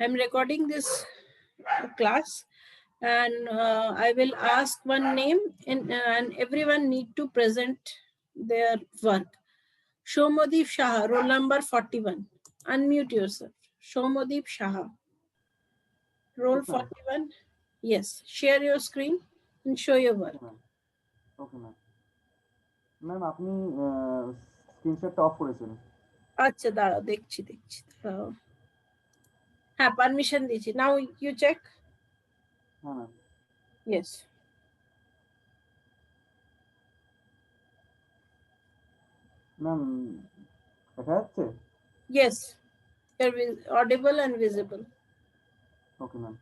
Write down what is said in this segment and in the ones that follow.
I'm recording this class, and I will ask one name, and everyone need to present their work. Shomodeep Shah, roll number 41. Unmute yourself. Shomodeep Shah, roll Yes, ma'am. 41. Yes, share your screen and show your work. Okay, ma'am. Okay, ma'am. Ma'am আপনি স্ক্রিনশটটা of করেছেন। আচ্ছা দাঁড়াও, দেখছি দাঁড়াও। হ্যাঁ, permission দিয়েছি। Now you check. হ্যাঁ ম্যাম। ইয়েস। ম্যাম দেখা যাচ্ছে? Yes, you're audible and visible. Okay ma'am.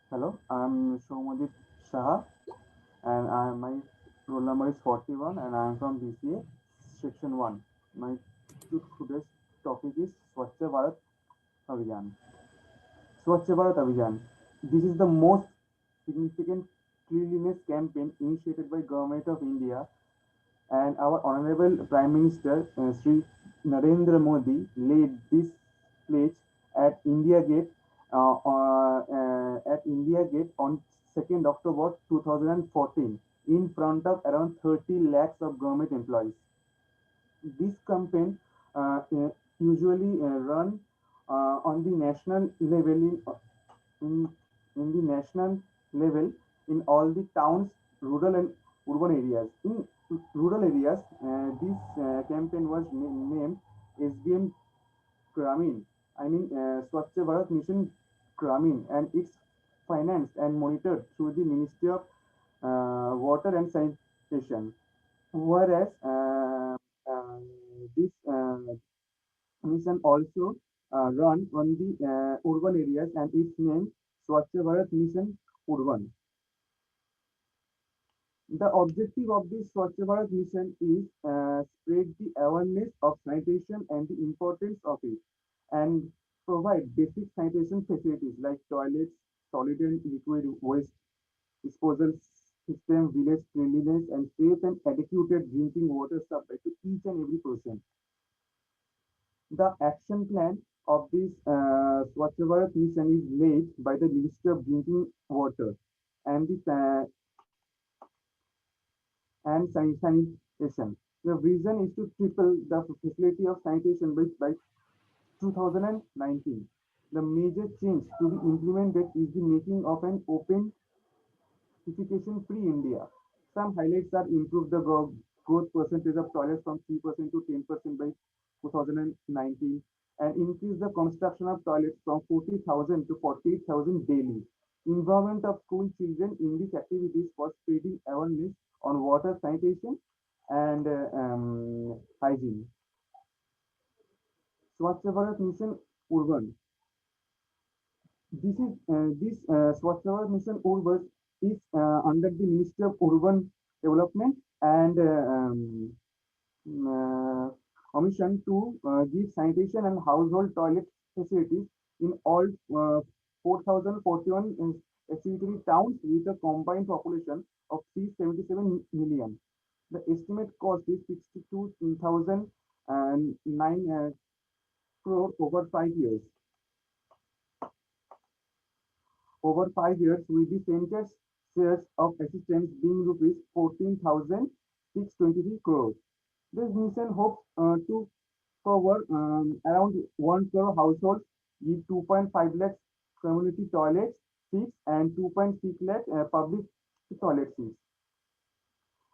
Hello, I'm Shomadip Shah and my roll number is 41 and I am from BCA section 1. My today's topic is Swachh Bharat Abhiyan. Swachh Bharat Abhiyan. This is the most significant cleanliness campaign initiated by Government of India, and our Honorable Prime Minister Sri Narendra Modi laid this pledge at India Gate on 2nd October 2014 in front of around 30 lakhs of government employees. This campaign usually run on the national level in, in the national level in all the towns, rural and urban areas. In rural areas, this campaign was named SBM Gramin. I mean Swachh Bharat Mission Gramin, and it's financed and monitored through the Ministry of Water and Sanitation. Whereas this mission also run on the urban areas, and its name Swachh Bharat Mission Urban. The objective of this Swachh Bharat mission is spread the awareness of sanitation and the importance of it, and provide basic sanitation facilities like toilets, solid and liquid waste disposal system, village cleanliness, and safe and adequate drinking water supply to each and every person. The action plan of this Swachh Bharat mission is led by the Ministry of Drinking Water and the and sanitation. The vision is to triple the facility of sanitation by 2019. The major change to be implemented is the making of an open defecation-free India. Some highlights are improve the growth percentage of toilets from 3% to 10% by 2019, and increase the construction of toilets from 40,000 to 48,000 daily. Involvement of school children in these activities for spreading awareness on water sanitation and hygiene. Swachh Bharat Mission Urban. This Swachh Bharat Mission Urban is under the Ministry of Urban Development and commission to give sanitation and household toilet facilities in all 4,041 statutory towns with a combined population of 377 million. The estimate cost is 62,009 crore over 5 years. Over 5 years, with the center's shares of assistance being rupees 14,623 crores. This mission hopes to cover around 1 crore households, give 2.5 lakhs community toilets seats, and 2.6 lakh public toilet seats.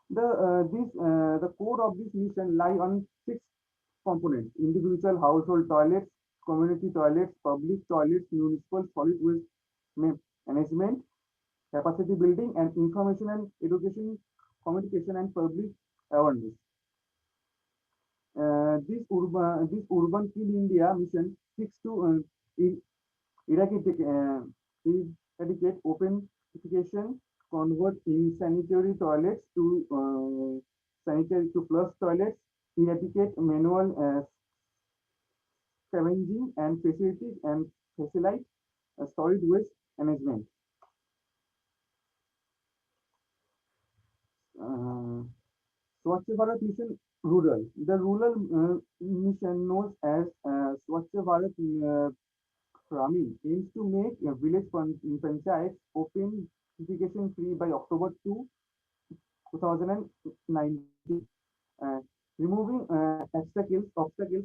The core of this mission lie on six components: individual household toilets, community toilets, public toilets, municipal solid waste management, capacity building, and information and education, communication, and public awareness. This urban clean India mission seeks to eradicate, open defecation, convert insanitary toilets to sanitary to flush toilets, eradicate manual scavenging, and facilitate solid waste management. Uh, Swachh Bharat Mission Rural. The rural mission known as Swachh Bharat Gramin aims to make village panchayats open defecation free by October 2019. uh, Removing obstacles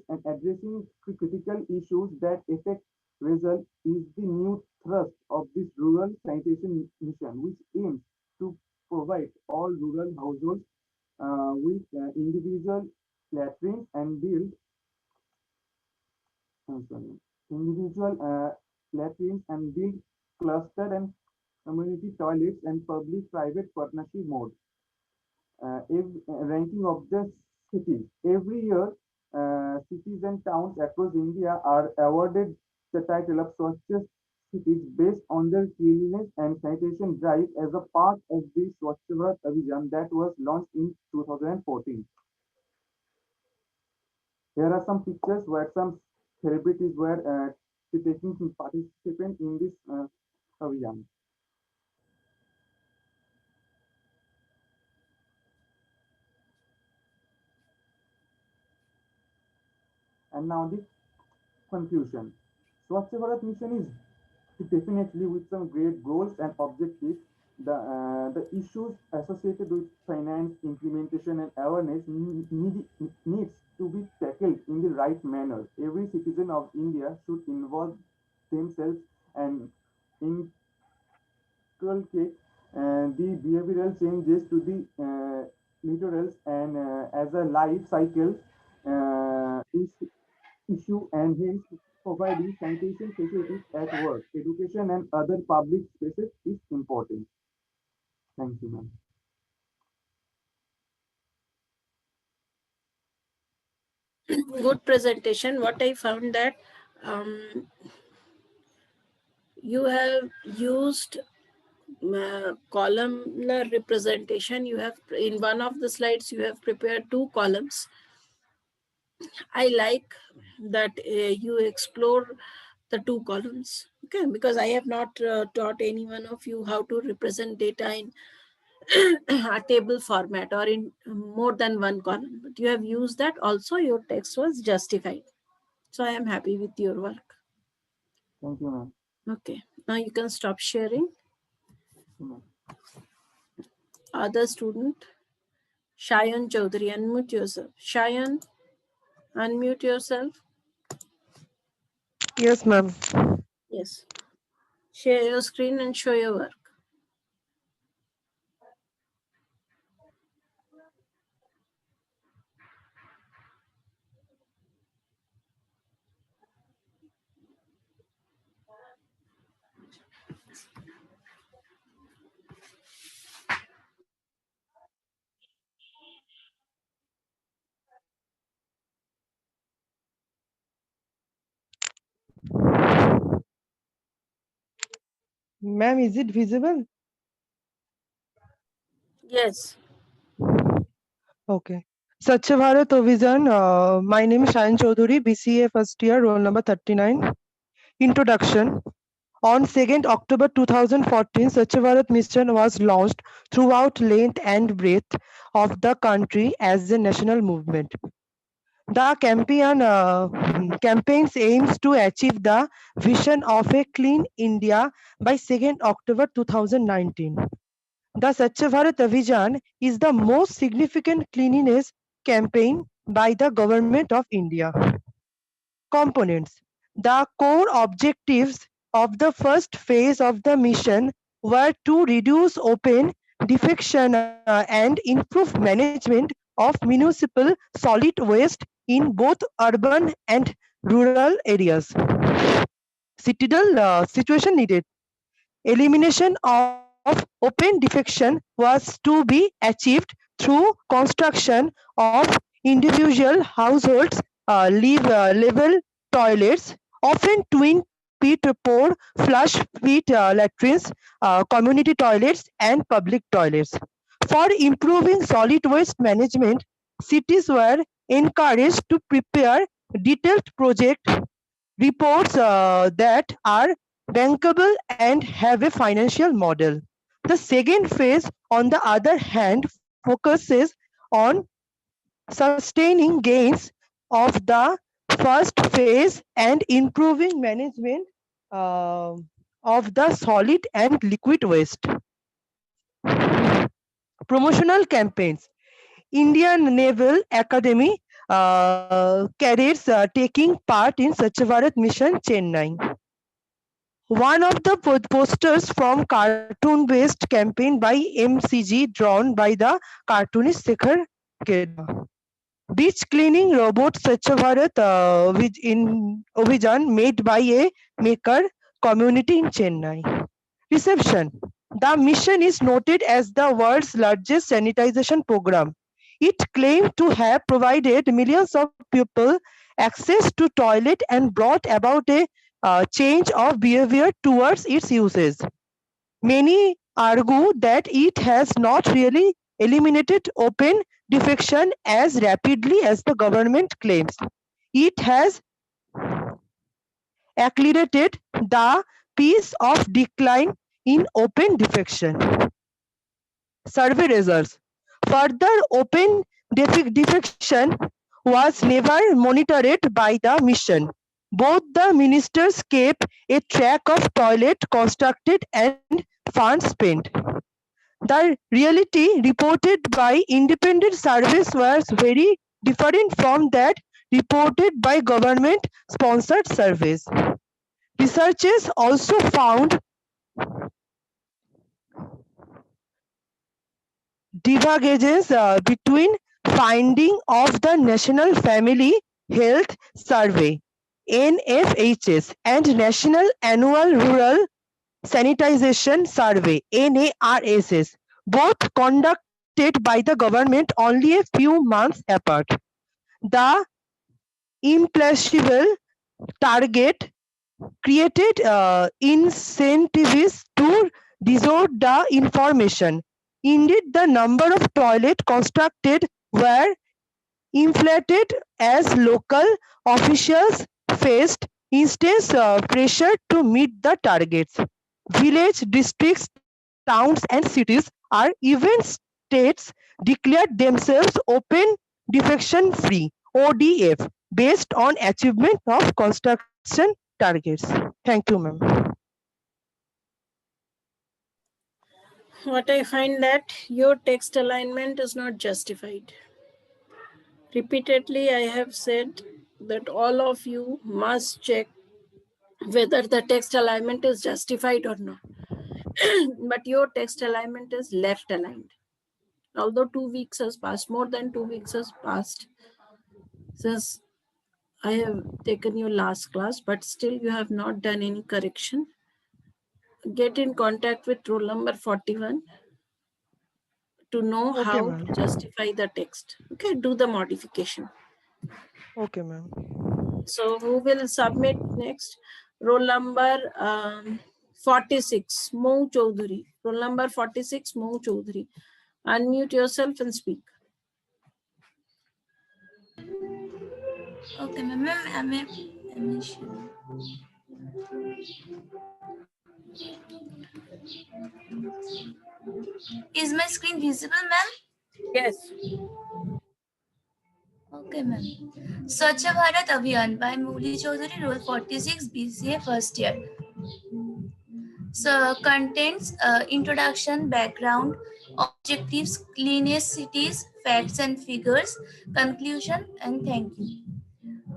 and addressing critical issues that affect result is the new thrust of this rural sanitation mission, which aims to provide all rural households with individual latrines and build sorry, individual latrines and build clustered and community toilets and public-private partnership mode. Ranking of the cities. Every year, cities and towns across India are awarded the title of Swachh cities based on their cleanliness and sanitation drive as a part of the Swachh Bharat Abhiyan that was launched in 2014. Here are some pictures where some celebrities were taking participant in this Abhiyan. And now the conclusion. Swachh Bharat mission is definitely with some great goals and objectives. The issues associated with finance, implementation, and awareness needs to be tackled in the right manner. Every citizen of India should involve themselves and inculcate the behavioral changes to the litorals and as a life cycle issue and hence providing sanitation facilities at work, education and other public spaces is important. Thank you, ma'am. Good presentation. What I found that um, you have used columnar representation. You have, in one of the slides, you have prepared two columns. I like that you explore the two columns. Okay, because I have not taught any one of you how to represent data in a table format or in more than one column. But you have used that also. Your text was justified. So I am happy with your work. Thank you, ma'am. Okay, now you can stop sharing. Ma'am. Other student, Shayan Chaudhary, unmute yourself. Shayan, unmute yourself. Yes, ma'am. Yes. Share your screen and show your work. Ma'am, is it visible? Yes. Okay. Swachh Bharat Abhiyan. My name is Shayan Chaudhary, BCA first year, roll number 39. Introduction. On 2nd October 2014, Swachh Bharat mission was launched throughout length and breadth of the country as a national movement. The campaigns aims to achieve the vision of a clean India by 2nd October 2019. The Swachh Bharat Abhiyan is the most significant cleanliness campaign by the Government of India. Components. The core objectives of the first phase of the mission were to reduce open defecation and improve management of municipal solid waste in both urban and rural areas. Situation needed. Elimination of open defecation was to be achieved through construction of individual households level toilets, often twin pit pour flush pit latrines, community toilets, and public toilets. For improving solid waste management, cities were encouraged to prepare detailed project reports that are bankable and have a financial model. The second phase, on the other hand, focuses on sustaining gains of the first phase and improving management uh, of the solid and liquid waste. Promotional campaigns. Indian Naval Academy cadets taking part in Swachh Bharat Mission Chennai. One of the posters from cartoon-based campaign by MCG drawn by the cartoonist Shekhar Kedra. Beach cleaning robot Swachh Bharat in Abhijan made by a maker community in Chennai. Reception. The mission is noted as the world's largest sanitization program. It claimed to have provided millions of people access to toilet and brought about a change of behavior towards its uses. Many argue that it has not really eliminated open defecation as rapidly as the government claims. It has accelerated the pace of decline in open defecation. Survey results. Further open defecation was never monitored by the mission. Both the ministers kept a track of toilet constructed and funds spent. The reality reported by independent surveys was very different from that reported by government-sponsored surveys. Researchers also found divergences between finding of the National Family Health Survey (NFHS) and National Annual Rural Sanitization Survey (NARSS), both conducted by the government only a few months apart. The implausible target created incentives to distort the information. Indeed, the number of toilets constructed were inflated as local officials faced intense pressure to meet the targets. Village districts, towns, and cities are even states declared themselves open defecation free (ODF) based on achievement of construction targets. Thank you, ma'am. What I find that your text alignment is not justified. Repeatedly, I have said that all of you must check whether the text alignment is justified or not. But your text alignment is left aligned. Although 2 weeks has passed, more than 2 weeks has passed since I have taken your last class, but still you have not done any correction. Get in contact with roll number 41 to know how to justify the text. Okay, do the modification. Okay, ma'am. So who will submit next? Roll number 46, Mou Chaudhary. Roll number 46, Mou Chaudhary. Unmute yourself and speak. Okay, ma'am. Is my screen visible, ma'am? Yes. Okay, ma'am. Swachh Bharat Abhiyan by Mouli Chaudhary, Role 46, BCA, first year. So, contents, introduction, background, objectives, cleanest cities, facts and figures, conclusion, and thank you.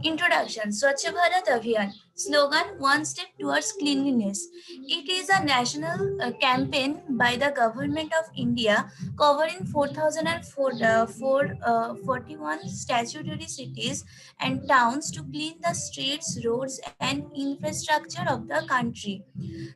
Introduction. Swachh Bharat Abhiyan. Slogan, one step towards cleanliness. It is a national campaign by the government of India covering 4,041 statutory cities and towns to clean the streets, roads and infrastructure of the country.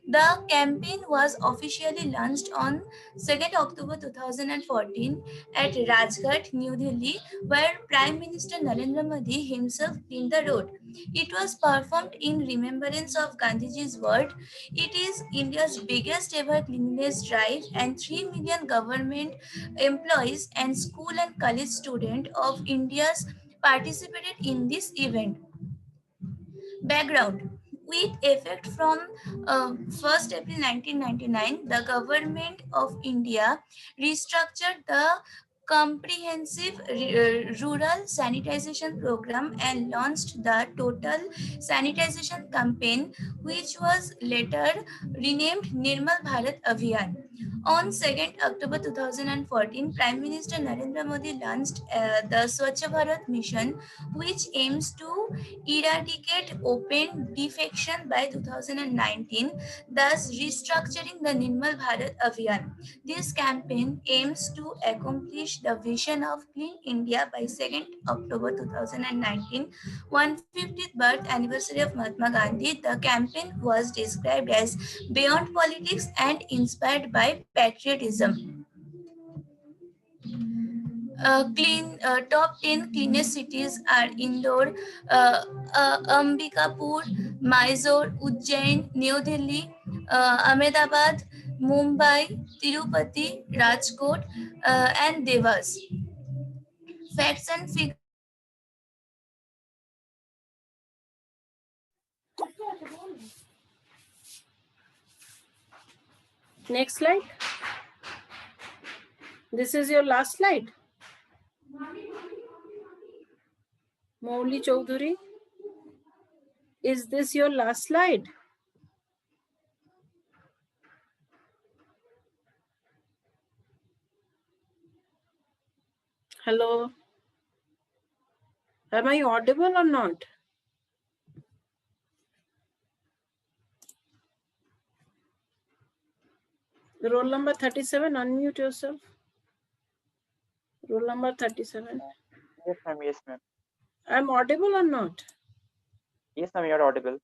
The campaign was officially launched on 2nd October 2014 at Rajghat, New Delhi, where Prime Minister Narendra Modi himself cleaned the road. It was performed in remembrance of Gandhiji's word. It is India's biggest ever cleanliness drive, and 3 million government employees and school and college students of India's participated in this event. Background. With effect from 1st April 1999, the government of India restructured the comprehensive rural sanitization program and launched the Total Sanitization Campaign, which was later renamed Nirmal Bharat Abhiyan. On 2nd October 2014, Prime Minister Narendra Modi launched the Swachh Bharat Mission, which aims to eradicate open defecation by 2019, thus restructuring the Nirmal Bharat Abhiyan. This campaign aims to accomplish the vision of Clean India by 2nd October 2019, 150th birth anniversary of Mahatma Gandhi. The campaign was described as beyond politics and inspired by patriotism. Top 10 cleanest cities are Indore, Ambikapur, Mysore, Ujjain, New Delhi, Ahmedabad, Mumbai, Tirupati, Rajkot, and Devas. Facts and figures. Next slide. This is your last slide. Mouli Chowdhury, is this your last slide? Hello. Am I audible or not? Roll number 37, unmute yourself. Roll number 37. Yes, ma'am. Yes, ma'am. I'm audible or not? Yes, ma'am. You're audible.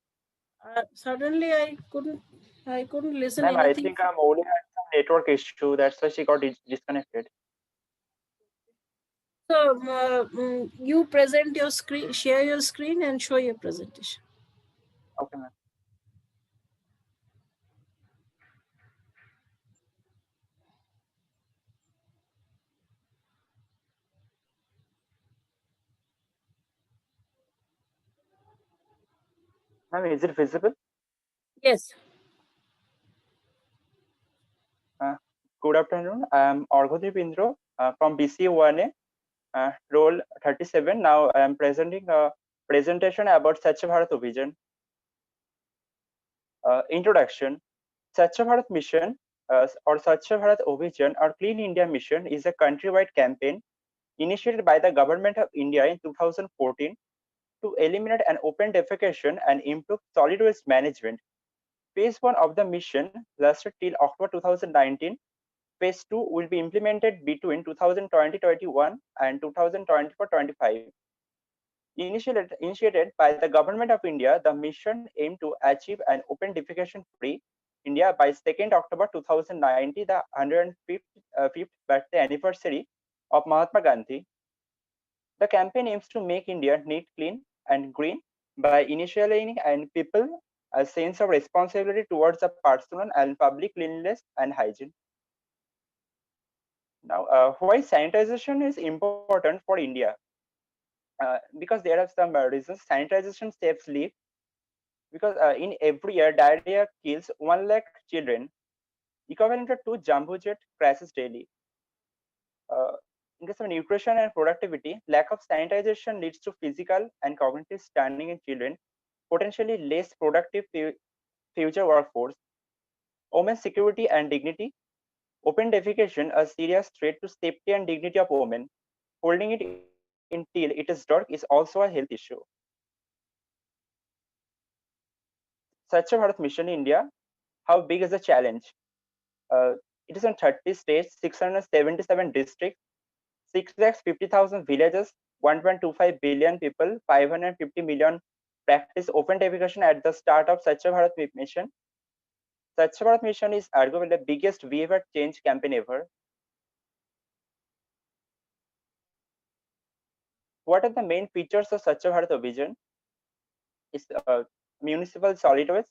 Suddenly I couldn't listen Ma'am, I anything. think Molly had some network issue. That's why she got disconnected. So you present your screen, share your screen and show your presentation. Okay, ma'am. Ma'am, is it visible? Yes. Good afternoon. I'm Arghadeep Indro from BC1A, role 37. Now I am presenting a presentation about Swachh Bharat Abhijan. Introduction. Swachh Bharat Mission or Swachh Bharat Abhijan or Clean India Mission is a countrywide campaign initiated by the Government of India in 2014 to eliminate an open defecation and improve solid waste management. Phase 1 of the mission lasted till October 2019. Phase 2 will be implemented between 2020-21 and 2024-25. Initiated by the Government of India, the mission aimed to achieve an open defecation-free India by 2nd October 2090, the 105th birthday anniversary of Mahatma Gandhi. The campaign aims to make India neat, clean, and green by initiating and people a sense of responsibility towards the personal and public cleanliness and hygiene. Now, why sanitization is important for India? Because there are some reasons. Sanitization saves lives. Because in every year, diarrhea kills 1 lakh children, equivalent to 2 jumbo jet crashes daily. In case of nutrition and productivity, lack of sanitization leads to physical and cognitive stunning in children, potentially less productive future workforce. Women's security and dignity. Open defecation, a serious threat to safety and dignity of women. Holding it until it is dark is also a health issue. Swachh Bharat Mission in India, how big is the challenge? It is in 30 states, 677 districts, 650,000 villages, 1.25 billion people, 550 million practice open defecation at the start of Swachh Bharat Mission. Swachh Bharat Mission is arguably the biggest behavior change campaign ever. What are the main features of Swachh Bharat Abhijan? It's municipal solid waste,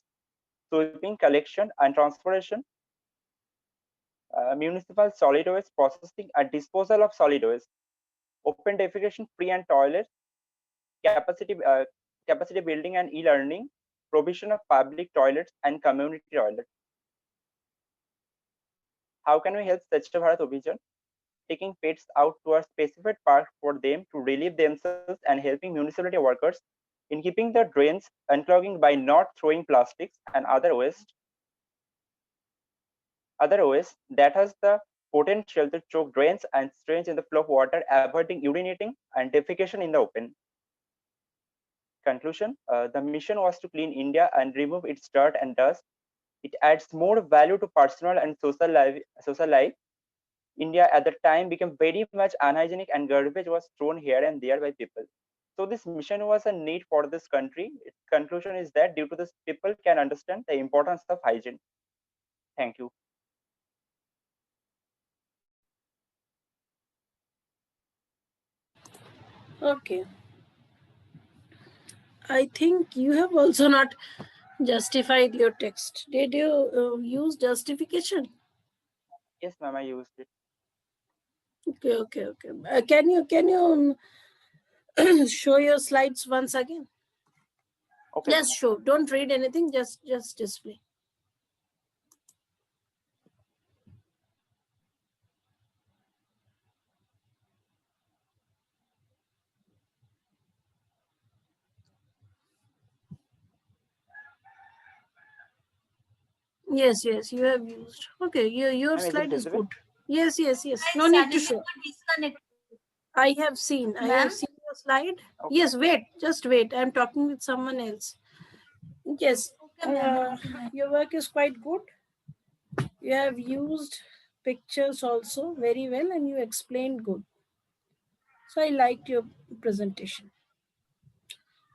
sweeping, collection, and transportation, municipal solid waste processing and disposal of solid waste, open defecation free and toilets, capacity building and e-learning, provision of public toilets and community toilets. How can we help Swachh Bharat Abhijan? taking pets out to a specified park for them to relieve themselves and helping municipality workers in keeping the drains unclogging by not throwing plastics and other waste that has the potential to choke drains and strains in the flow of water, avoiding urinating and defecation in the open. Conclusion, the mission was to clean India and remove its dirt and dust. It adds more value to personal and social life. India at the time became very much unhygienic and garbage was thrown here and there by people. So this mission was a need for this country. Its conclusion is that due to this, people can understand the importance of hygiene. Thank you. Okay. I think you have also not justified your text. Did you use justification? Yes, ma'am, I used it. Okay. Can you show your slides once again? Okay. Just show. Don't read anything. Just display. Yes, you have used. Okay, your Ma'am, is it slide is visible? good. Yes. No I need to suddenly show. got disconnected. I have seen Ma'am? your slide. Okay. Yes, wait, just wait. I'm talking with someone else. Yes, Okay, ma'am. Okay, ma'am. your work is quite good. You have used pictures also very well and you explained good. So I liked your presentation.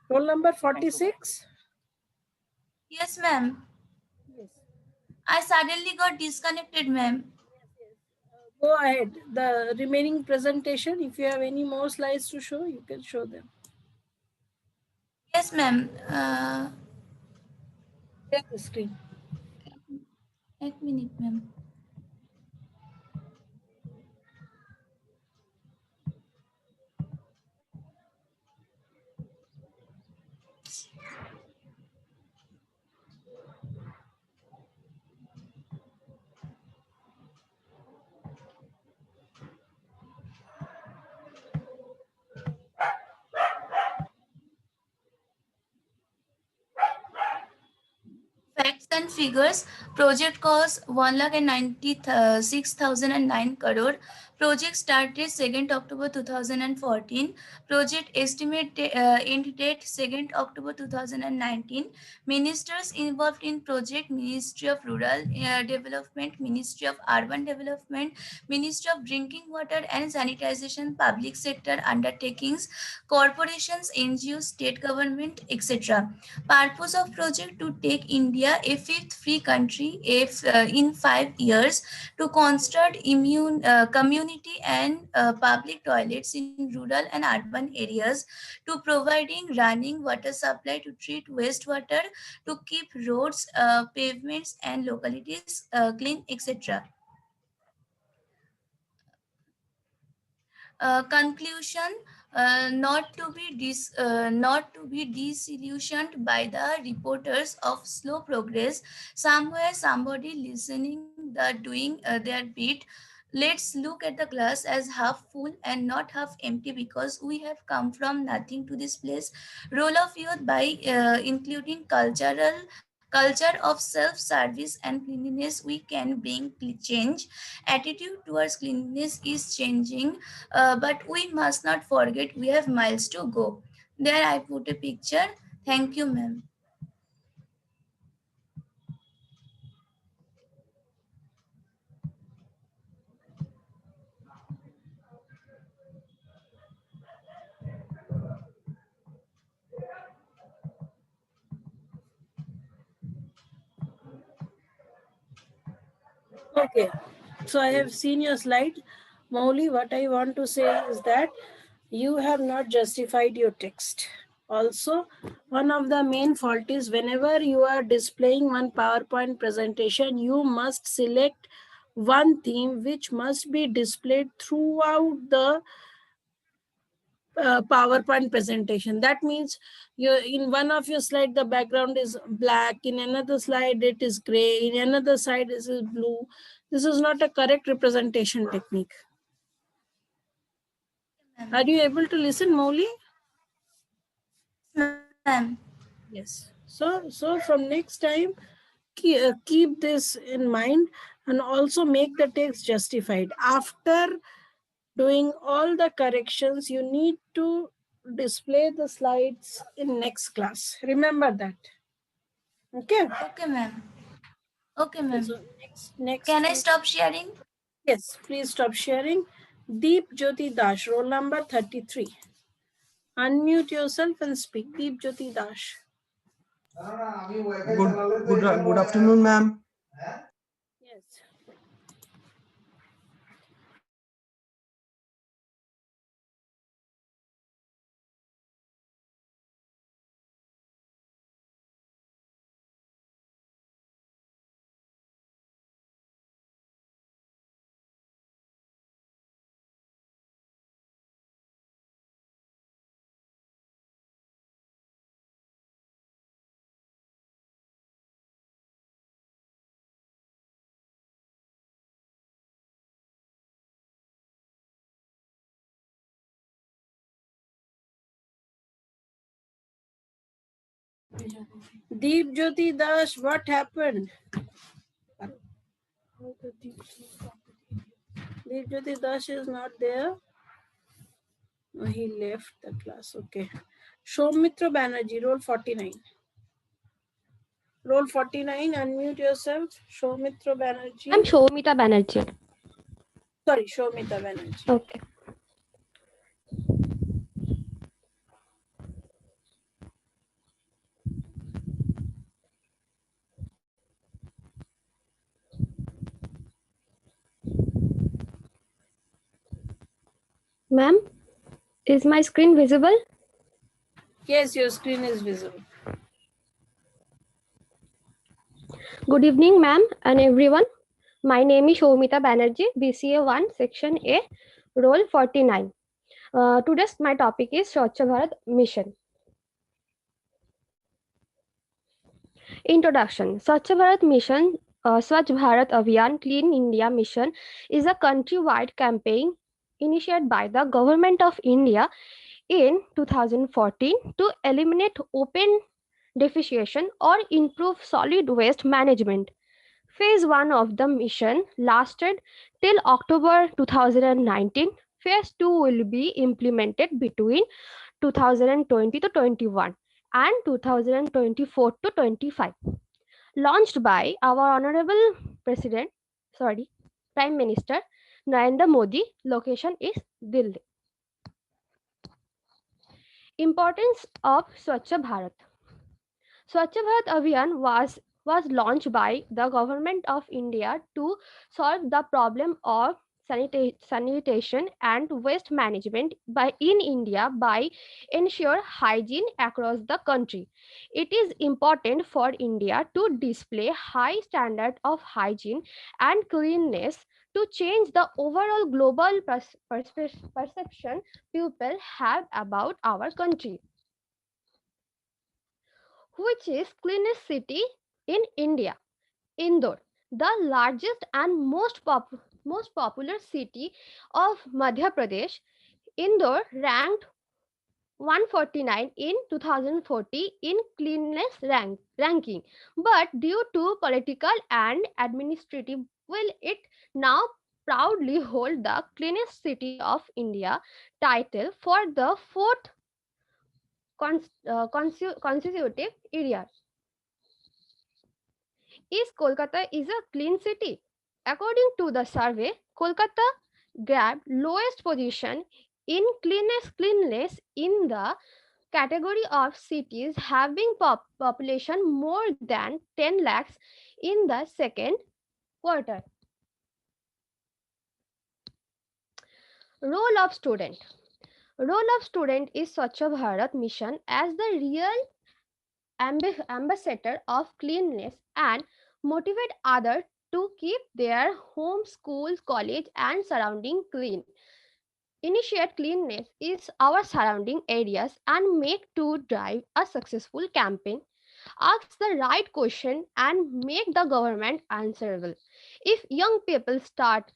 Roll number 46. Yes, ma'am. Yes. I suddenly got disconnected, ma'am. Go ahead. The remaining presentation, if you have any more slides to show, you can show them. Yes, ma'am. Share the screen. 1 minute, ma'am. Facts and figures. Project cost 1,96,009 crore. Project started 2nd October 2014. Project estimate end date 2nd October 2019. Ministers involved in project: Ministry of Rural Development, Ministry of Urban Development, Ministry of Drinking Water and Sanitization, public sector undertakings, corporations, NGOs, state government, etc. Purpose of project: to take India a fifth free country in 5 years, to construct community and public toilets in rural and urban areas, to providing running water supply, to treat wastewater, to keep roads, pavements and localities clean, etc. Conclusion: not to be disillusioned by the reporters of slow progress. Somewhere somebody listening the doing their bit. Let's look at the glass as half full and not half empty, because we have come from nothing to this place. Role of youth by including culture of self-service and cleanliness, we can bring change. Attitude towards cleanliness is changing, but we must not forget we have miles to go. There I put a picture. Thank you, ma'am. Okay, so I have seen your slide. Mauli, what I want to say is that you have not justified your text. Also, one of the main fault is whenever you are displaying one PowerPoint presentation, you must select one theme which must be displayed throughout the PowerPoint presentation. That means you in one of your slide the background is black, in another slide it is gray, in another side it is blue. This is not a correct representation technique. Are you able to listen, Moli? Ma'am. Yes. So from next time, keep this in mind and also make the text justified. After doing all the corrections, you need to display the slides in next class. Remember that. Okay. Okay, ma'am. Okay, ma'am. So next. Can I stop sharing? Yes, please stop sharing. Deep Jyoti Dash, roll number 33. Unmute yourself and speak. Deep Jyoti Dash. Good afternoon, ma'am. Yes. Deep Jyoti Dash, what happened? Deep Jyoti Dash is not there. Oh, he left the class. Okay. Shomitra Banerjee, roll 49. Roll 49, unmute yourself. Shomitra Banerjee. I'm Shomita Banerjee. Sorry, Shomita Banerjee. Okay. Ma'am, is my screen visible? Yes, your screen is visible. Good evening, ma'am and everyone. My name is Shomita Banerjee, BCA 1, Section A, Role 49. Today's my topic is Swachh Bharat Mission. Introduction. Swachh Bharat Mission, Swachh Bharat Abhiyan, Clean India Mission is a countrywide campaign initiated by the Government of India in 2014 to eliminate open defecation or improve solid waste management. Phase 1 of the mission lasted till October 2019. Phase 2 will be implemented between 2020 to 21 and 2024 to 25. Launched by our Honorable Prime Minister Narendra Modi. Location is Delhi. Importance of Swachh Bharat. Swachh Bharat Abhiyan was launched by the Government of India to solve the problem of sanitation and waste management in India by ensure hygiene across the country. It is important for India to display high standard of hygiene and cleanliness to change the overall global perception people have about our country. Which is cleanest city in India? Indore, the largest and most popular city of Madhya Pradesh. Indore ranked 149 in 2040 in cleanliness ranking, but due to political and administrative will it now proudly hold the cleanest city of India title for the fourth consecutive year. Is Kolkata is a clean city? According to the survey, Kolkata grabbed lowest position in cleanliness in the category of cities having population more than 10 lakhs in the second quarter. Role of student. Role of student is Swachh Bharat mission as the real ambassador of cleanliness and motivate others to keep their home, schools, college, and surrounding clean. Initiate cleanliness is our surrounding areas and make to drive a successful campaign. Ask the right question and make the government answerable. If young people start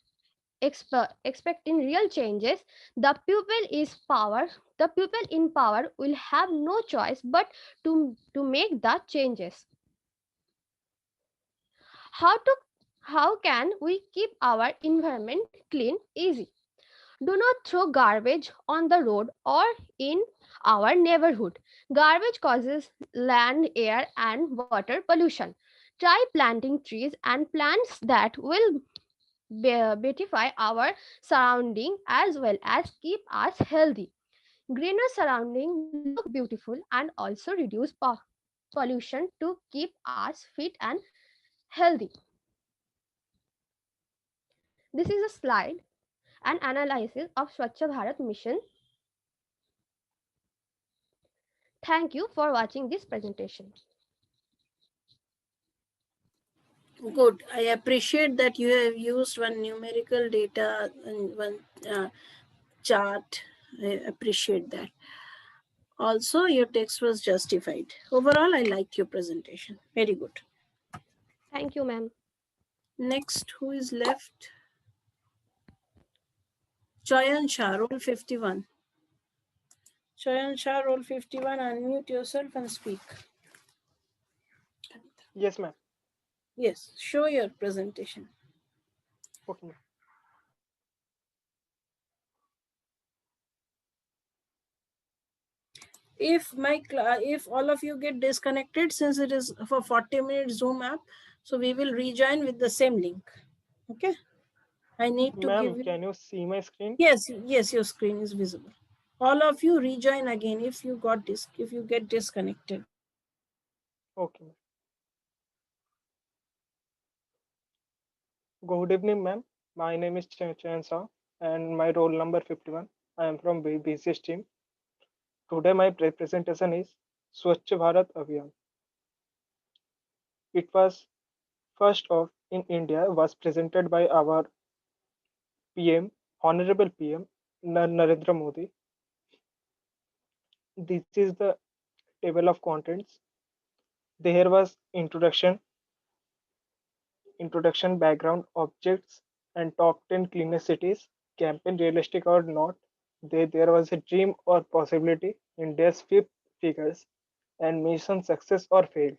expect in real changes, the people is power. The people in power will have no choice but to make the changes. How to how can we keep our environment clean? Easy. Do not throw garbage on the road or in our neighborhood. Garbage causes land, air, and water pollution. Try planting trees and plants that will beautify our surrounding as well as keep us healthy. Greener surroundings look beautiful and also reduce pollution to keep us fit and healthy. This is a slide and analysis of Swachh Bharat mission. Thank you for watching this presentation. Good. I appreciate that you have used one numerical data and one chart. I appreciate that. Also, your text was justified. Overall, I like your presentation. Very good. Thank you, ma'am. Next, who is left? Choyan Shah, roll 51. Choyan Shah, roll 51. Unmute yourself and speak. Yes, ma'am. Yes, show your presentation. Okay, ma'am. If all of you get disconnected, since it is for 40 minutes Zoom app, so we will rejoin with the same link. Okay. I need to give Ma'am, you. can you see my screen? Yes, your screen is visible. All of you rejoin again if you get disconnected. Okay, ma'am. Good evening, ma'am. My name is Chayan Shah and my roll number 51. I am from BCS team. Today my presentation is Swachh Bharat Abhiyan. It was first of in India was presented by our PM, Honorable PM Narendra Modi. This is the table of contents. There was introduction, background, objects, and top 10 cleanest cities. Campaign realistic or not? There was a dream or possibility. India's fifth figures and mission success or failed.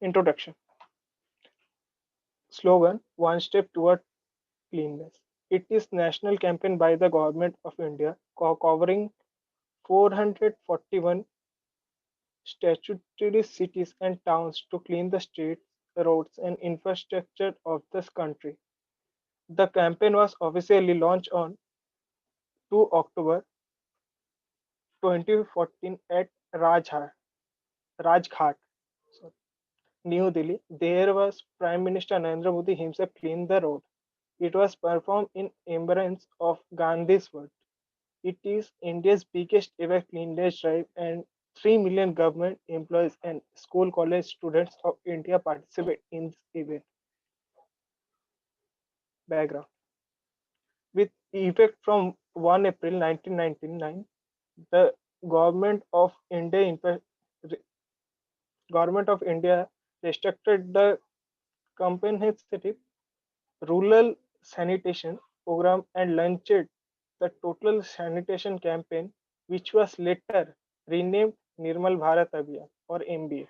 Introduction. Slogan: One step toward cleanness. It is national campaign by the government of India covering 441 statutory cities and towns to clean the streets, roads, and infrastructure of this country. The campaign was officially launched on 2 October 2014 at Rajghat, sorry, New Delhi. There was Prime Minister Narendra Modi himself cleaned the road. It was performed in remembrance of Gandhi's words. It is India's biggest ever cleanliness drive, and 3 million government employees and school college students of India participate in this event. Background. With effect from 1 April 1999, the government of Government of India restricted the comprehensive rural sanitation program and launched the Total Sanitation Campaign, which was later renamed Nirmal Bharat Abhiyan or MBA.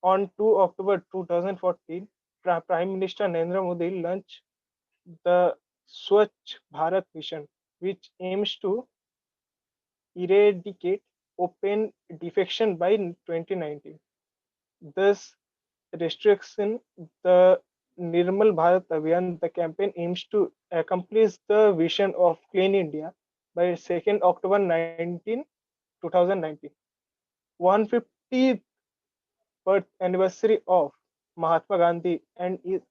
On 2 October 2014, Prime Minister Narendra Modi launched the Swachh Bharat Mission, which aims to eradicate open defecation by 2019. Thus, restriction the Nirmal Bharat Abhiyan, the campaign aims to accomplish the vision of Clean India by 2nd October 2019. 150th birth anniversary of Mahatma Gandhi and is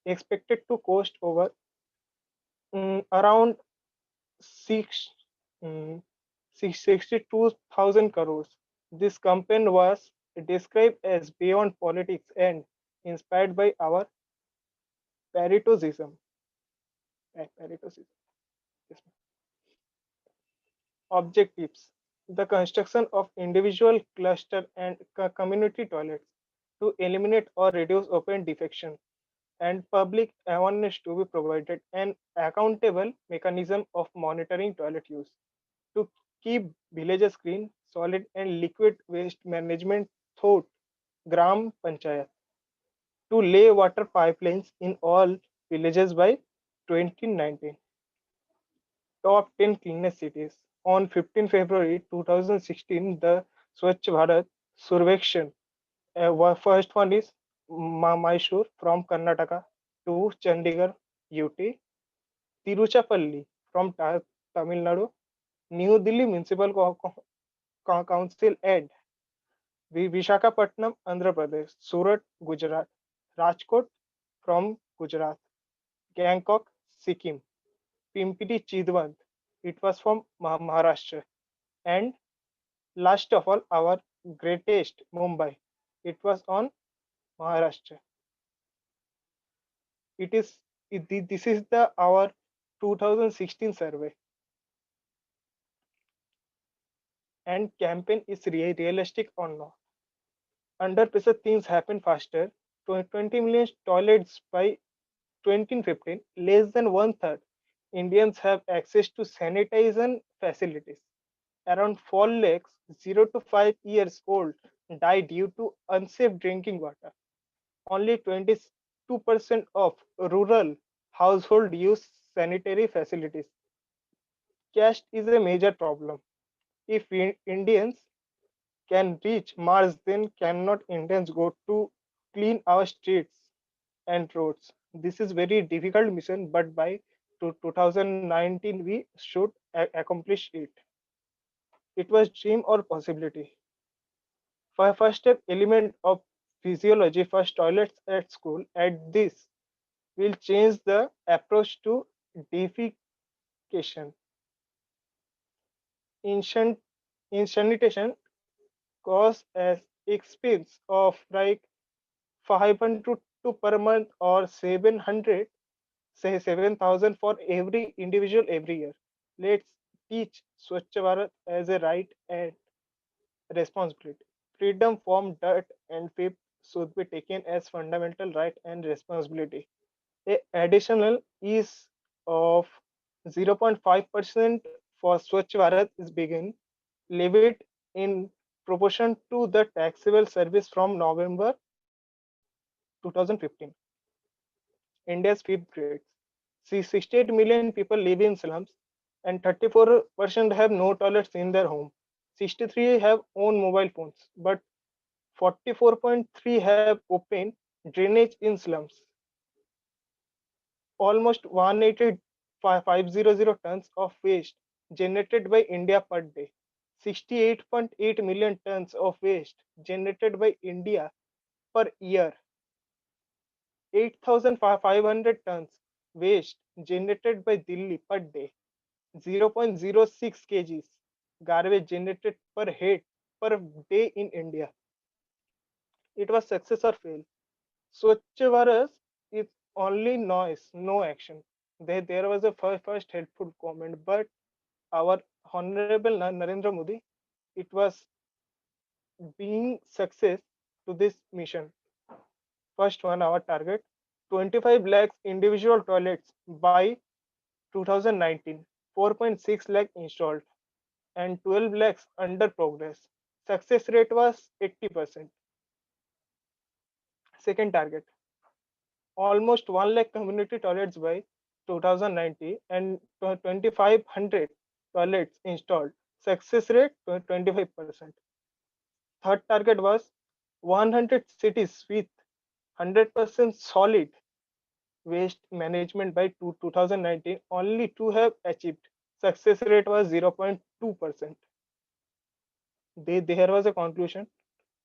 expected to cost over around 6 mm, 62,000 crores. This campaign was described as beyond politics and inspired by our Patriotism. Patriotism. Yes, ma'am. Objectives: the construction of individual cluster and community toilets to eliminate or reduce open defecation. and public awareness to be provided, an accountable mechanism of monitoring toilet use to keep villages clean, solid, and liquid waste management thought Gram Panchayat to lay water pipelines in all villages by 2019. Top 10 cleanest cities. On 15 February 2016, the Swachh Bharat Survekshan. First one is Mysore from Karnataka to Chandigarh, UT. Tiruchirappalli from Tamil Nadu. New Delhi Municipal Council ED. Vishakhapatnam, Andhra Pradesh. Surat, Gujarat. Rajkot from Gujarat. Gangtok, Sikkim. Pimpri Chidwad. It was from Maharashtra. And last of all, our greatest Mumbai. It was on Maharashtra. This is the our 2016 survey. And campaign is realistic or not. Under pressure, things happen faster. 20 million toilets by 2015, less than one third Indians have access to sanitation facilities. Around 4 lakhs 0 to 5 years old die due to unsafe drinking water. Only 22% of rural households use sanitary facilities. Caste is a major problem. If Indians can reach Mars, then cannot Indians go to clean our streets and roads? This is very difficult mission, but by 2019 we should accomplish it. It was dream or possibility. First step element of physiology, first toilets at school. At this will change the approach to defecation. Ancient in sanitation costs as expense of like 500 per month or 700, say 7,000 for every individual every year. Let's teach Swachh Bharat as a right and responsibility. Freedom from dirt and filth should be taken as fundamental right and responsibility. A additional is of 0.5% for Swachh Bharat is begin levied in proportion to the taxable service from November 2015. India's fifth grade. See, 68 million people live in slums and 34% have no toilets in their home. 63 have own mobile phones, but 44.3 have open drainage in slums. Almost 185,500 tons of waste generated by India per day. 68.8 million tons of waste generated by India per year. 8,500 tons waste generated by Delhi per day. 0.06 kgs garbage generated per head per day in India. It was success or fail. Swachh Bharat is only noise, no action. There was a first helpful comment, but our Honorable Narendra Modi, it was being success to this mission. First one, our target, 25 lakhs individual toilets by 2019, 4.6 lakh installed, and 12 lakhs under progress. Success rate was 80%. Second target, almost 1 lakh community toilets by 2090 and 2,500 toilets installed. Success rate 25%. Third target was 100 cities with 100% solid waste management by 2019. Only two have achieved. Success rate was 0.2%. There was a conclusion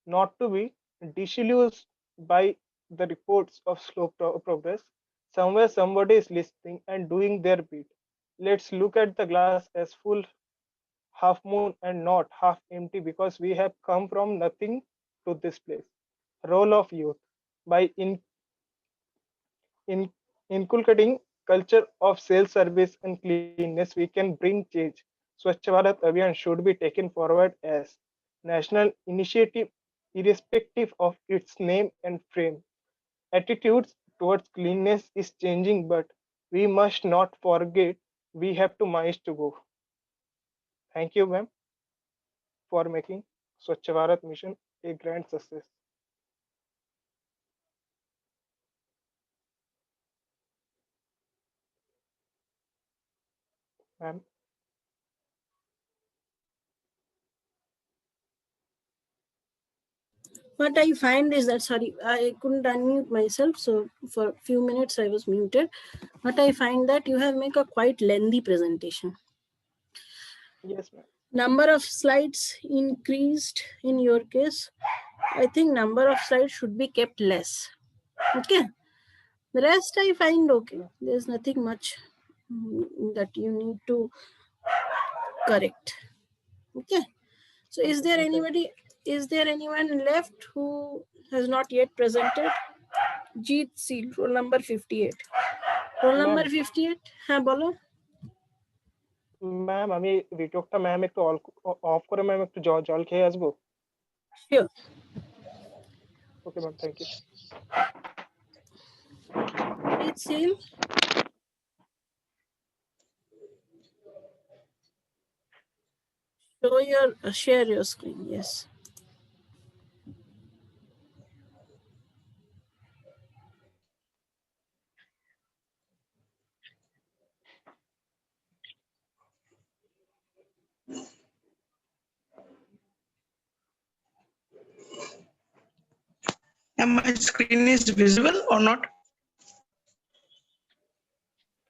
not to be disillusioned by the reports of slow progress. Somewhere somebody is listening and doing their bit. Let's look at the glass as full, half moon and not half empty, because we have come from nothing to this place. Role of youth. By inculcating culture of self-service and cleanness, we can bring change. Swachh Bharat Abhiyan should be taken forward as national initiative irrespective of its name and frame. Attitudes towards cleanness is changing, but we must not forget we have 2 miles to go. Thank you, ma'am, for making Swachh Bharat mission a grand success. Ma'am, What I find is that, sorry, I couldn't unmute myself, so for a few minutes I was muted. But I find that you have make a quite lengthy presentation. yes, ma'am. Number of slides increased in your case. I think number of slides should be kept less. Okay. The rest I find okay. There's nothing much that you need to correct. Okay. So is there anybody, is there anyone left who has not yet presented? Jeet Seal, roll number 58. Roll number 58, হ্যাঁ বলো। Ma'am আমি ভিডিওটা ma'am একটু of করে ma'am একটু জল খেয়ে আসবো। Sure. Okay ma'am, thank you. Jeet Seal. Show your, share your screen, yes. And my screen is visible or not?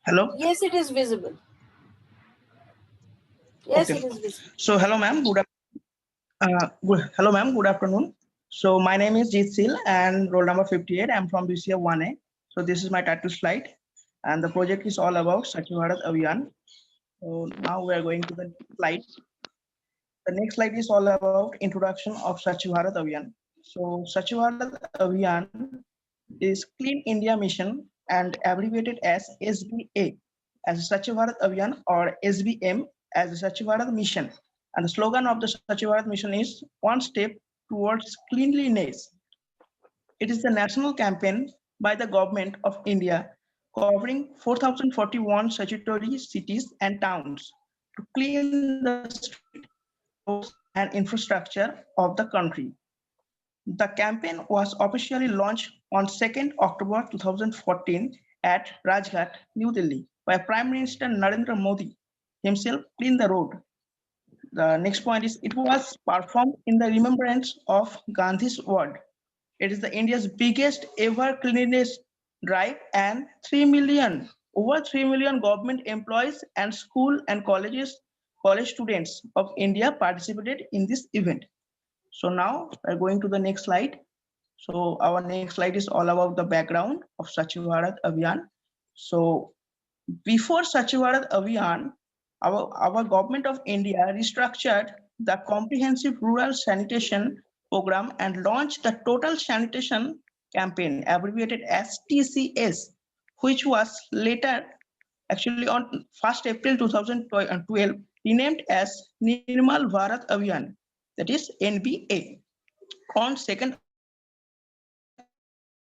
Hello? Yes, it is visible. Yes, Okay. it is visible. So hello, ma'am. Hello, ma'am. Good afternoon. So my name is Jeet Seal and roll number 58. I'm from BCF 1A. So this is my title slide, and the project is all about Swachh Bharat Abhiyan. So now we are going to the next slide. The next slide is all about introduction of Swachh Bharat Abhiyan. So Swachh Bharat Abhiyan is Clean India Mission and abbreviated as SBA, as Swachh Bharat Abhiyan, or SBM as Swachh Bharat Mission. And the slogan of the Swachh Bharat Mission is one step towards cleanliness. It is the national campaign by the government of India covering 4,041 statutory cities and towns to clean the streets, roads and infrastructure of the country. The campaign was officially launched on 2nd October 2014 at Rajghat, New Delhi by Prime Minister Narendra Modi himself. Clean the road. The next point is it was performed in the remembrance of Gandhi's word. It is the India's biggest ever cleanliness drive, and over 3 million government employees and school and college students of India participated in this event. So now we're going to the next slide. So our next slide is all about the background of Swachh Bharat Abhiyan. So before Swachh Bharat Abhiyan, our government of India restructured the comprehensive rural sanitation program and launched the total sanitation campaign, abbreviated as TCS, which was later actually on 1st April 2012 renamed as Nirmal Bharat Abhiyan, that is NBA. On 2nd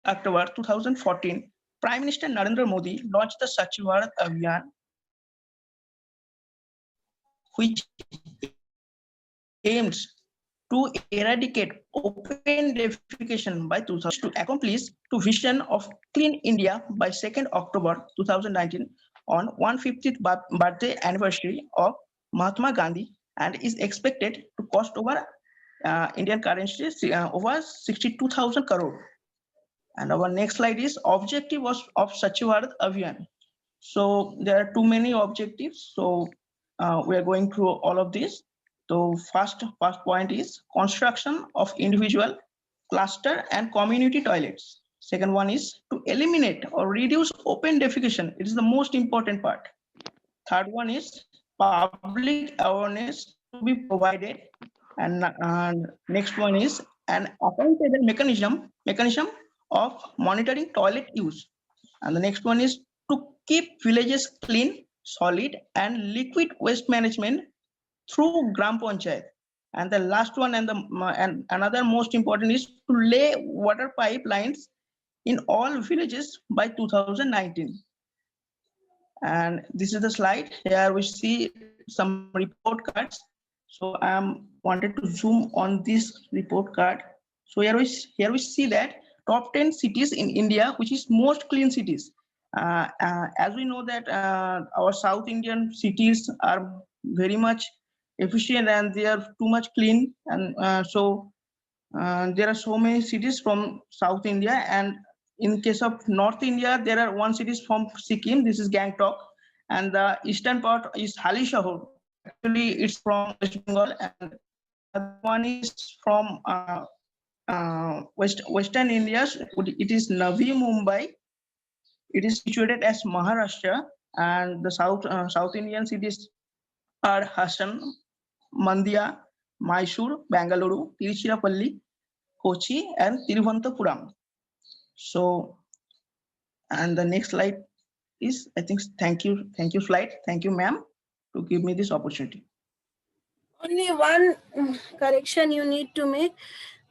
October 2014, Prime Minister Narendra Modi launched the Swachh Bharat Abhiyan, which aims to eradicate open defecation by 2000 to accomplish the vision of Clean India by 2nd October 2019 on 150th birthday anniversary of Mahatma Gandhi, and is expected to cost over Indian currency over 62,000 crore. And our next slide is objective of Swachh Bharat Abhiyan. So there are too many objectives. So we are going through all of this. So first point is construction of individual, cluster and community toilets. Second one is to eliminate or reduce open defecation. It is the most important part. Third one is public awareness to be provided. And next one is an accountable mechanism of monitoring toilet use. And the next one is to keep villages clean, solid and liquid waste management through Gram Panchayat. And the last one and another most important is to lay water pipelines in all villages by 2019. And this is the slide. Here we see some report cards. So I am wanted to zoom on this report card. So here we see that top 10 cities in India, which is most clean cities. As we know that our South Indian cities are very much efficient and they are too much clean. And there are so many cities from South India. And in case of North India, there are one cities from Sikkim. This is Gangtok. And the eastern part is Halishahar. Actually, it's from West Bengal. And the one is from Western India. It is Navi Mumbai. It is situated as Maharashtra. And the South Indian cities are Hassan, Mandya, Mysore, Bangalore, Tiruchirappalli, Kochi, and Tiruvananthapuram. So, and the next slide is, I think, thank you slide. Thank you, ma'am, to give me this opportunity. Only one correction you need to make,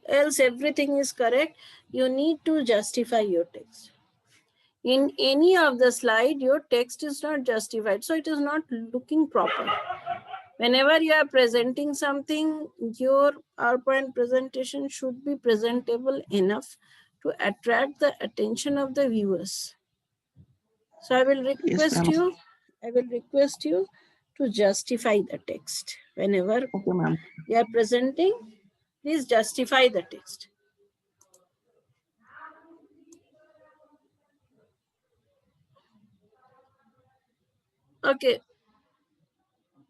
else everything is correct. You need to justify your text. In any of the slide, your text is not justified, so it is not looking proper. Whenever you are presenting something, your PowerPoint presentation should be presentable enough to attract the attention of the viewers. So I will request you to justify the text. Whenever you are presenting, please justify the text. Okay.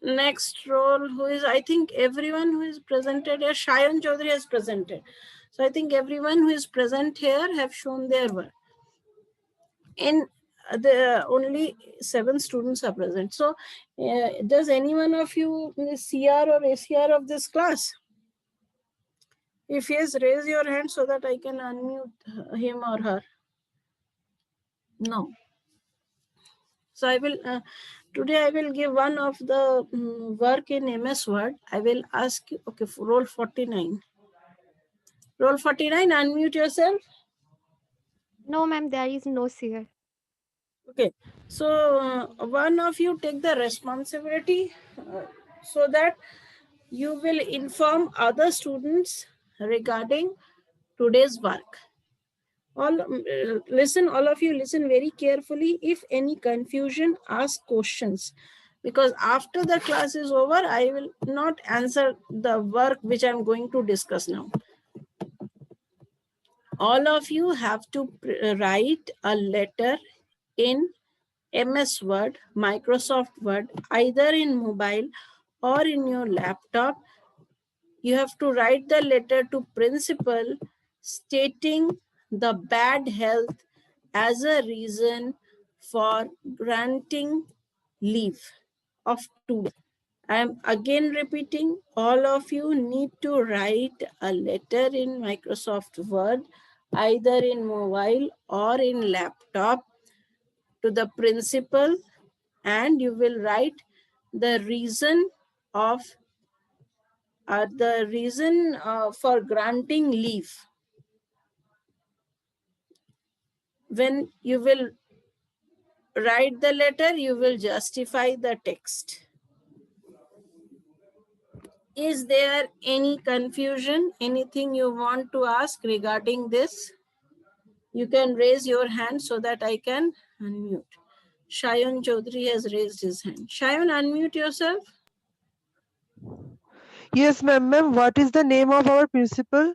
Next role, who is, I think everyone who is presented here, Shayan Chaudhary has presented. So I think everyone who is present here have shown their work. In the only 7 students are present. So does any one of you is CR or ACR of this class? If yes, raise your hand so that I can unmute him or her. No. So I will, today I will give one of the work in MS Word. I will ask you, okay, for roll 49. Roll 49, unmute yourself. No, ma'am, there is no CR. Okay, so one of you take the responsibility so that you will inform other students regarding today's work. All of you listen very carefully. If any confusion, ask questions, because after the class is over, I will not answer the work which I'm going to discuss now. All of you have to write a letter in MS Word, Microsoft Word, either in mobile or in your laptop. You have to write the letter to principal stating the bad health as a reason for granting leave of 2 days. I am again repeating, all of you need to write a letter in Microsoft Word, either in mobile or in laptop, to the principal, and you will write the reason of for granting leave. When you will write the letter, you will justify the text. Is there any confusion? Anything you want to ask regarding this? You can raise your hand so that I can unmute. Shayan Chaudhary has raised his hand. Shayan, unmute yourself. Yes, ma'am. Ma'am, what is the name of our principal?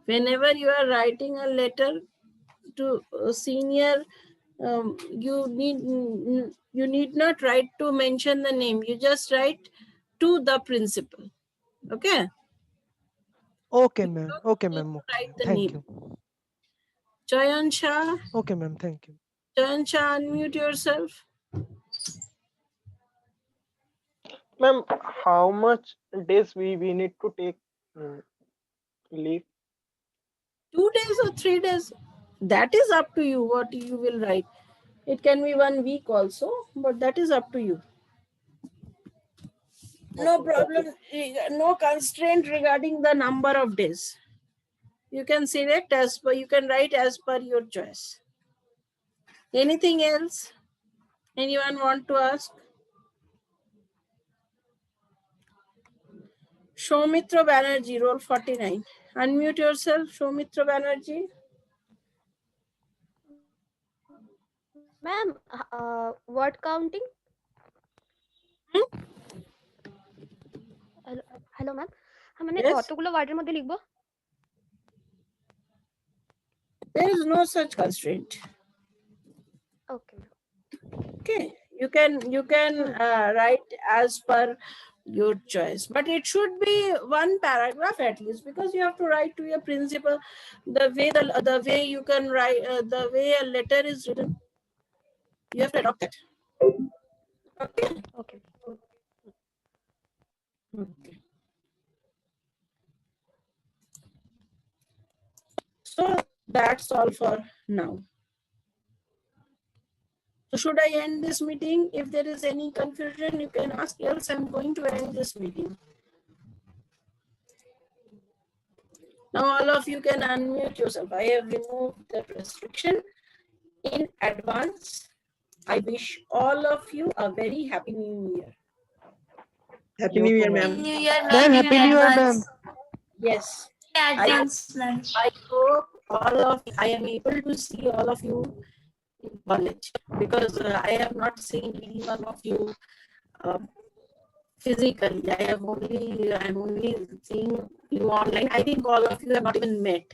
Whenever you are writing a letter to a senior, you need not write to mention the name. You just write to the principal. Okay. Okay, ma'am. Okay, ma'am. Write the Thank name. you. Chayan Shah. Okay, ma'am. Thank you. Chayan Shah, unmute yourself. Ma'am, how much days we need to take leave? 2 days or 3 days? That is up to you what you will write. It can be 1 week also, but that is up to you. No problem, no constraint regarding the number of days. You can select as per, you can write as per your choice. Anything else? Anyone want to ask? Soumitra Banerjee, roll 49. Unmute yourself, Soumitra Banerjee. Ma'am, word counting? Hello, ma'am. हमने Yes. কতগুলো ওয়ার্ডের মধ্যে লিখবো? There is no such constraint. Okay. Okay, you can write as per your choice, but it should be one paragraph at least, because you have to write to your principal. The way you can write, the way a letter is written, you have to adopt that. Okay. Okay. Okay. So that's all for now. So should I end this meeting? If there is any confusion, you can ask, else I'm going to end this meeting. Now all of you can unmute yourself. I have removed the restriction. In advance, I wish all of you a very happy new year. Happy New Year, ma'am. New Year, Ma'am, ma'am. Happy New Year, ma'am. Yes. Advance, ma'am. I hope I am able to see all of you in college, because I have not seen any one of you physically. I'm only seeing you online. I think all of you have not even met.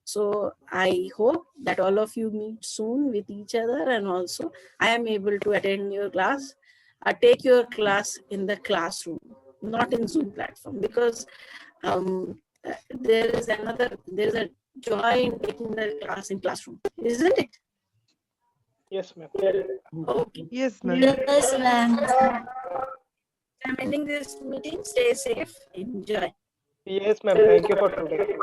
So I hope that all of you meet soon with each other, and also I am able to attend your class, take your class in the classroom, not in Zoom platform, because there is a joy in taking the class in classroom, isn't it? Yes, ma'am. Okay. Yes, ma'am. Yes, ma'am. I'm ending this meeting. Stay safe. Enjoy. Yes, ma'am. Thank you for today.